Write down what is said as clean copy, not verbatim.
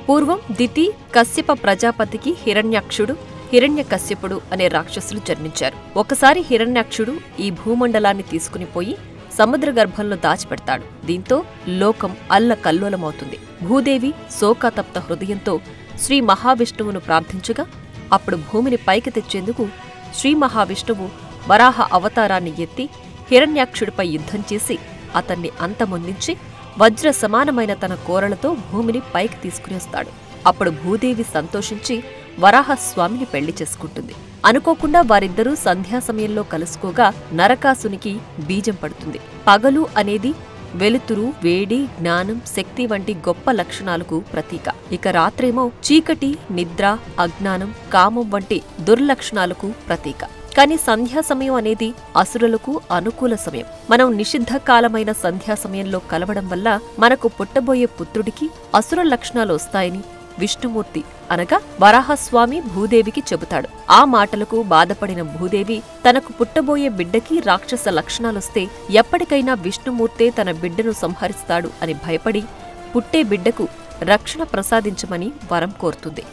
పూర్వం దితి కశ్యప ప్రజాపతికి హిరణ్యాక్షుడు, హిరణ్యకశ్యపుడు అనే రాక్షసులు జన్మించారు. ఒకసారి హిరణ్యాక్షుడు ఈ భూమండలాన్ని తీసుకునిపోయి సముద్ర గర్భంలో దాచిపెడతాడు. దీంతో లోకం అల్లకల్లోలమవుతుంది. భూదేవి శోకతప్త హృదయంతో శ్రీ మహావిష్ణువును ప్రార్థించగా అప్పుడు భూమిని పైకి తెచ్చేందుకు శ్రీ మహావిష్ణువు వరాహ అవతారాన్ని ఎత్తి హిరణ్యాక్షుడిపై యుద్ధం చేసి అతన్ని అంతమొందించి వజ్ర సమానమైన తన కోరలతో భూమిని పైకి తీసుకునేస్తాడు. అప్పుడు భూదేవి సంతోషించి వరాహస్వామిని పెళ్లి చేసుకుంటుంది. అనుకోకుండా వారిద్దరూ సంధ్యా సమయంలో కలుసుకోగా నరకాసునికి బీజం పడుతుంది. పగలు అనేది వెలుతురు, వేడి, జ్ఞానం, శక్తి వంటి గొప్ప లక్షణాలకు ప్రతీక. ఇక రాత్రేమో చీకటి, నిద్ర, అజ్ఞానం, కామం వంటి దుర్లక్షణాలకు ప్రతీక. కానీ సంధ్యా సమయం అనేది అసురులకు అనుకూల సమయం. మనం నిషిద్ధ కాలమైన సంధ్యా సమయంలో కలవడం వల్ల మనకు పుట్టబోయే పుత్రుడికి అసుర లక్షణాలు వస్తాయని విష్ణుమూర్తి అనగా వరాహస్వామి భూదేవికి చెబుతాడు. ఆ మాటలకు బాధపడిన భూదేవి తనకు పుట్టబోయే బిడ్డకి రాక్షస లక్షణాలొస్తే ఎప్పటికైనా విష్ణుమూర్తే తన బిడ్డను సంహరిస్తాడు అని భయపడి పుట్టే బిడ్డకు రక్షణ ప్రసాదించమని వరం కోరుతుంది.